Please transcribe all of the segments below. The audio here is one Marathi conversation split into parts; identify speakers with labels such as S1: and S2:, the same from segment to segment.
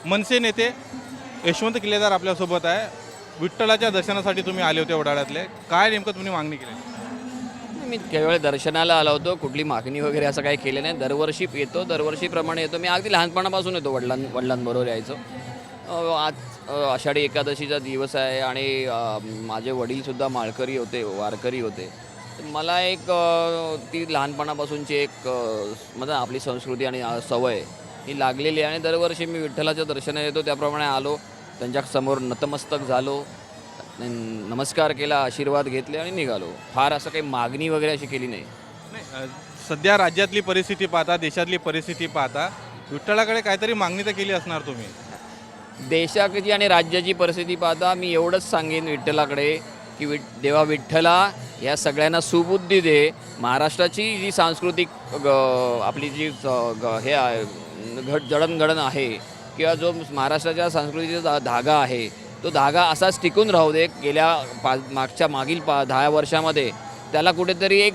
S1: मनसे नेते यशवंत किल्लेदार आपल्यासोबत आहे। विठ्ठलाच्या दर्शनासाठी तुम्ही आले होते वडाळ्यातले, काय नेमकं तुम्ही मागणी केली?
S2: मी केवळ दर्शनाला आलो होतो, कुठली मागणी वगैरे असं काही केलं नाही। दरवर्षी येतो, दरवर्षीप्रमाणे येतो। मी अगदी लहानपणापासून येतो, वडिलांबरोबर यायचो। आज आषाढी एकादशीचा दिवस आहे आणि माझे वडीलसुद्धा माळकरी होते, वारकरी होते। मला एक ती लहानपणापासूनची एक म्हणजे आपली संस्कृती आणि सवय ही लागलेली आहे आणि दरवर्षी मी विठ्ठलाच्या दर्शनाला येतो, त्याप्रमाणे आलो, त्यांच्यासमोर नतमस्तक झालो, नमस्कार केला, आशीर्वाद घेतले आणि निघालो। फार असं काही मागणी वगैरे अशी केली नाही।
S1: सध्या राज्यातली परिस्थिती पाहता, देशातली परिस्थिती पाहता, विठ्ठलाकडे काहीतरी मागणी तर केली असणार तुम्ही?
S2: देशाची आणि राज्याची परिस्थिती पाहता मी एवढंच सांगेन विठ्ठलाकडे की देवा विठ्ठला या सगळ्यांना सुबुद्धी दे। महाराष्ट्राची जी सांस्कृतिक आपली जी हे जडणघडण आहे किंवा जो महाराष्ट्राच्या संस्कृतीचा धागा आहे तो धागा असाच टिकून राहू दे। गेल्या मागील 10 वर्षामध्ये त्याला कुठेतरी एक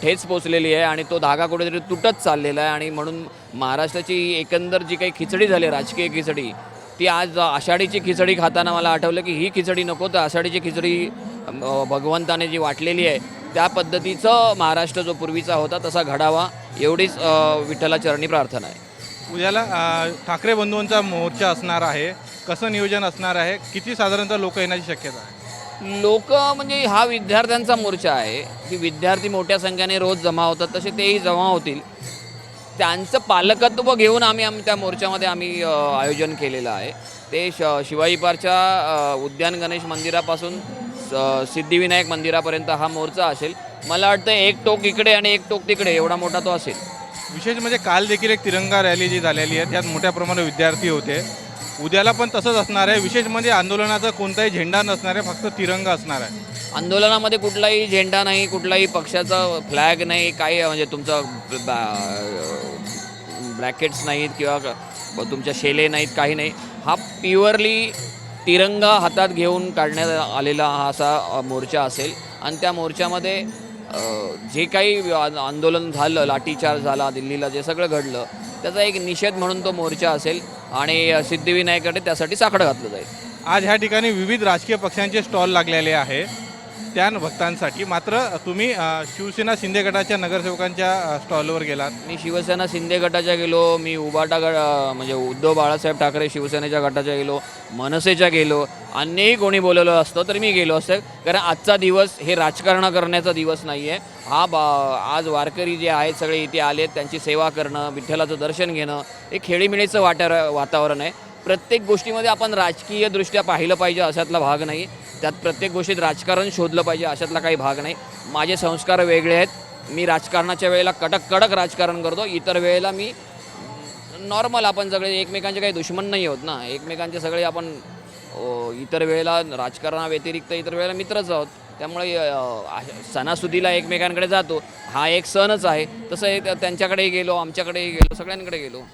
S2: ठेच पोचलेली आहे आणि तो धागा कुठेतरी तुटत चाललेला आहे आणि म्हणून महाराष्ट्राची एकंदर जी काही खिचडी झाली, राजकीय खिचडी, ती आज आषाढीची खिचडी खाताना मला आठवलं की ही खिचडी नको, तर आषाढीची खिचडी भगवंताने जी वाटलेली आहे त्या पद्धतीचं महाराष्ट्र जो पूर्वीचा होता तसा घडावा, एवढीच विठ्ठलाचरणी प्रार्थना आहे।
S1: उद्याला ठाकरे बंधूंचा मोर्चा असणार आहे, कसं नियोजन असणार आहे? किती साधारणतः लोक येण्याची शक्यता आहे?
S2: लोक म्हणजे हा विद्यार्थ्यांचा मोर्चा आहे की विद्यार्थी मोठ्या संख्येने रोज जमा होतात, तसे तेही जमा होतील। त्यांचं पालकत्व घेऊन आम्ही त्या मोर्चामध्ये आयोजन केलेलं आहे। ते शिवाजी पार्कच्या उद्यान गणेश मंदिरापासून सिद्धिविनायक मंदिरापर्यंत हा मोर्चा असेल। मला वाटतं एक टोक इकडे आणि एक टोक तिकडे एवढा मोठा तो असेल।
S1: विशेष म्हणजे काल देखील एक तिरंगा रॅली जी झालेली आहे त्यात मोठ्या प्रमाणात विद्यार्थी होते, उद्याला पण तसंच असणार आहे। विशेष म्हणजे आंदोलनाचा कोणताही झेंडा नसणार आहे, फक्त तिरंगा असणार आहे।
S2: आंदोलनामध्ये कुठलाही झेंडा नाही, कुठलाही पक्षाचा फ्लॅग नाही, काही म्हणजे तुमचं ब्रॅकेट्स नाहीत किंवा तुमच्या शेले नाहीत, काही नाही। हा प्युअरली तिरंगा हातात घेऊन काढण्यात आलेला हा असा मोर्चा असेल आणि त्या मोर्चामध्ये जे काही आंदोलन झालं, लाठीचार्ज झाला, दिल्लीला जे सगळं घडलं त्याचा एक निषेध म्हणून तो मोर्चा असेल आणि सिद्धिविनायकडे त्यासाठी साकडं घातलं जाईल।
S1: आज ह्या ठिकाणी विविध राजकीय पक्षांचे स्टॉल लागलेले आहे त्या भक्तांसाठी, मात्र तुम्ही शिवसेना शिंदे गटाच्या नगरसेवकांच्या स्टॉलवर गेलात।
S2: मी शिवसेना शिंदे गटाच्या गेलो, मी उबाटा म्हणजे उद्धव बाळासाहेब ठाकरे शिवसेनेच्या गटाच्या गेलो, मनसेच्या गेलो, अन्यही कोणी बोलवलं असतं तर मी गेलो असतं, कारण आजचा दिवस हे राजकारण करण्याचा दिवस नाही आहे। आज वारकरी जे आहेत सगळे इथे आलेत, त्यांची सेवा करणं, विठ्ठलाचं दर्शन घेणं हे खेळीमेळीचं वातावरण आहे। प्रत्येक गोष्टीमध्ये आपण राजकीयदृष्ट्या पाहिलं पाहिजे अशातला भाग नाही, त्यात प्रत्येक गोष्टीत राजकारण शोधलं पाहिजे अशातला काही भाग नाही। माझे संस्कार वेगळे आहेत। मी राजकारणाच्या वेळेला कडक राजकारण करतो, इतर वेळेला मी नॉर्मल, आपण सगळे एकमेकांचे काही दुश्मन नाही आहोत ना, एकमेकांचे सगळे आपण इतर वेळेला राजकारणाव्यतिरिक्त इतर वेळेला मित्रच आहोत। त्यामुळे सणासुदीला एकमेकांकडे जातो, हा एक सणच आहे, तसं त्यांच्याकडेही गेलो, आमच्याकडेही गेलो, सगळ्यांकडे गेलो।